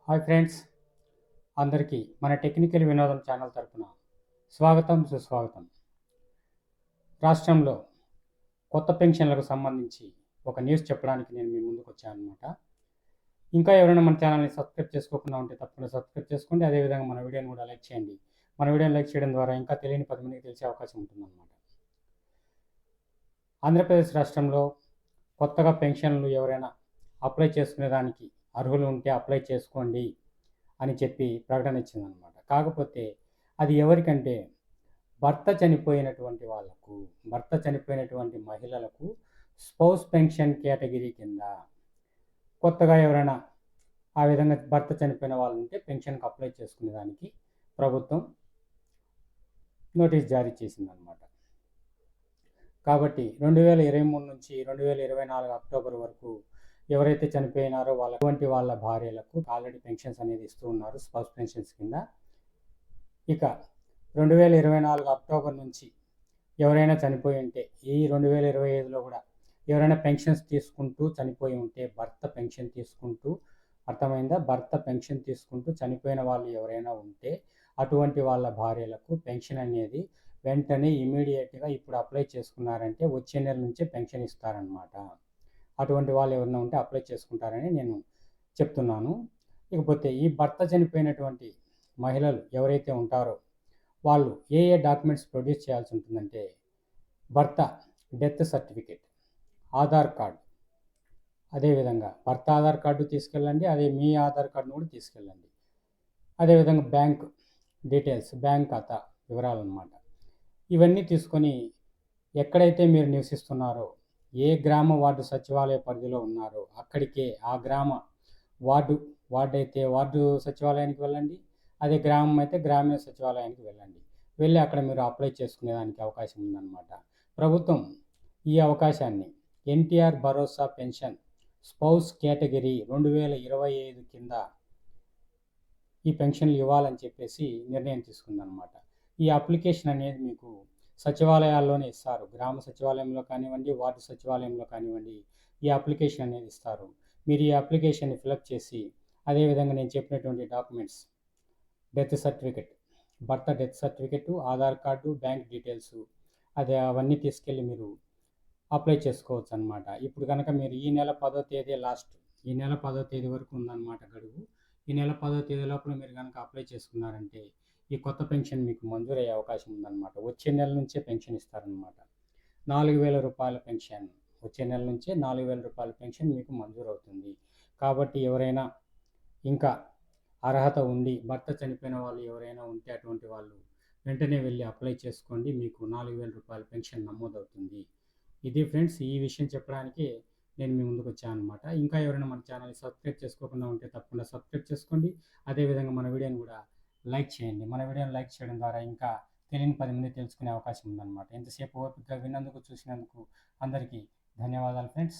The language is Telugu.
హాయ్ ఫ్రెండ్స్, అందరికీ మన టెక్నికల్ వినోదం ఛానల్ తరపున స్వాగతం సుస్వాగతం. రాష్ట్రంలో కొత్త పెన్షన్లకు సంబంధించి ఒక న్యూస్ చెప్పడానికి నేను మీ ముందుకు వచ్చాను అనమాట. ఇంకా ఎవరైనా మన ఛానల్ని సబ్స్క్రైబ్ చేసుకోకుండా ఉంటే తప్పకుండా సబ్స్క్రైబ్ చేసుకోండి. అదేవిధంగా మన వీడియోని కూడా లైక్ చేయండి. మన వీడియోని లైక్ చేయడం ద్వారా ఇంకా తెలియని 10 మందికి తెలిసే అవకాశం ఉంటుందన్నమాట. ఆంధ్రప్రదేశ్ రాష్ట్రంలో కొత్తగా పెన్షన్లు ఎవరైనా అప్లై చేసుకునేదానికి అర్హులు ఉంటే అప్లై చేసుకోండి అని చెప్పి ప్రకటన ఇచ్చిందనమాట. కాకపోతే అది ఎవరికంటే భర్త చనిపోయినటువంటి మహిళలకు స్పౌస్ పెన్షన్ కేటగిరీ కింద కొత్తగా ఎవరైనా ఆ విధంగా భర్త చనిపోయిన వాళ్ళు ఉంటే పెన్షన్కి అప్లై చేసుకునేదానికి ప్రభుత్వం నోటీస్ జారీ చేసిందనమాట. కాబట్టి 2023 నుంచి 2024 అక్టోబర్ వరకు ఎవరైతే చనిపోయినారో వాళ్ళ భార్యలకు ఆల్రెడీ పెన్షన్స్ అనేది ఇస్తూ ఉన్నారు స్పౌస్ పెన్షన్స్ కింద. ఇక 2024 అక్టోబర్ నుంచి ఎవరైనా చనిపోయి ఉంటే ఈ 2025లో కూడా ఎవరైనా పెన్షన్స్ తీసుకుంటూ చనిపోయి ఉంటే భర్త పెన్షన్ తీసుకుంటూ చనిపోయిన వాళ్ళు ఎవరైనా ఉంటే అటువంటి వాళ్ళ భార్యలకు పెన్షన్ అనేది వెంటనే ఇమీడియట్గా ఇప్పుడు అప్లై చేసుకున్నారంటే వచ్చే నెల నుంచే పెన్షన్ ఇస్తారనమాట. అటువంటి వాళ్ళు ఎవరైనా ఉంటే అప్లై చేసుకుంటారని నేను చెప్తున్నాను. ఇకపోతే ఈ భర్త చనిపోయినటువంటి మహిళలు ఎవరైతే ఉంటారో వాళ్ళు ఏ డాక్యుమెంట్స్ ప్రొడ్యూస్ చేయాల్సి ఉంటుందంటే భర్త డెత్ సర్టిఫికేట్, ఆధార్ కార్డు, అదేవిధంగా భర్త ఆధార్ కార్డు తీసుకెళ్ళండి, అదే మీ ఆధార్ కార్డును కూడా తీసుకెళ్ళండి. అదేవిధంగా బ్యాంక్ డీటెయిల్స్, బ్యాంక్ ఖాతా వివరాలు అన్నమాట. ఇవన్నీ తీసుకొని ఎక్కడైతే మీరు నివసిస్తున్నారో ఏ గ్రామ వార్డు సచివాలయ పరిధిలో ఉన్నారో అక్కడికే ఆ గ్రామ వార్డు సచివాలయానికి వెళ్ళండి. అదే గ్రామం అయితే గ్రామీణ సచివాలయానికి వెళ్ళి అక్కడ మీరు అప్లై చేసుకునేదానికి అవకాశం ఉందన్నమాట. ప్రభుత్వం ఈ అవకాశాన్ని ఎన్టీఆర్ భరోసా పెన్షన్ స్పౌస్ కేటగిరీ 2025 కింద ఈ పెన్షన్లు ఇవ్వాలని చెప్పేసి నిర్ణయం తీసుకుందనమాట. ఈ అప్లికేషన్ అనేది మీకు సచివాలయాల్లోనే ఇస్తారు. గ్రామ సచివాలయంలో కానివ్వండి, వార్డు సచివాలయంలో కానివ్వండి, ఈ అప్లికేషన్ అనేది ఇస్తారు. మీరు ఈ అప్లికేషన్ని ఫిలప్ చేసి అదేవిధంగా నేను చెప్పినటువంటి డాక్యుమెంట్స్ భర్త death certificate, Aadhaar card, bank details అవన్నీ తీసుకెళ్ళి మీరు అప్లై చేసుకోవచ్చు అనమాట. ఇప్పుడు కనుక మీరు ఈ నెల 10వ తేదీ ఈ నెల 10వ తేదీ వరకు ఉందన్నమాట గడువు. ఈ నెల 10వ తేదీ లోపల మీరు కనుక అప్లై చేసుకున్నారంటే ఈ కొత్త పెన్షన్ మీకు మంజూరయ్యే అవకాశం ఉందన్నమాట. వచ్చే నెల నుంచే పెన్షన్ ఇస్తారనమాట. 4,000 రూపాయల పెన్షన్, వచ్చే నెల నుంచే 4,000 రూపాయల పెన్షన్ మీకు మంజూరవుతుంది. కాబట్టి ఎవరైనా ఇంకా అర్హత ఉండి భర్త చనిపోయిన వాళ్ళు ఎవరైనా ఉంటే అటువంటి వాళ్ళు వెంటనే వెళ్ళి అప్లై చేసుకోండి. మీకు 4,000 రూపాయల పెన్షన్ నమోదవుతుంది. ఇది ఫ్రెండ్స్, ఈ విషయం చెప్పడానికి నేను మీ ముందుకు వచ్చాను అనమాట. ఇంకా ఎవరైనా మన ఛానల్ని సబ్స్క్రైబ్ చేసుకోకుండా ఉంటే తప్పకుండా సబ్స్క్రైబ్ చేసుకోండి. అదేవిధంగా మన వీడియోని కూడా లైక్ చేయండి. మన వీడియోని లైక్ చేయడం ద్వారా ఇంకా తెలియని 10 మంది తెలుసుకునే అవకాశం ఉందన్నమాట. ఎంతసేపు ఓపికగా విన్నందుకు, చూసినందుకు అందరికీ ధన్యవాదాలు ఫ్రెండ్స్.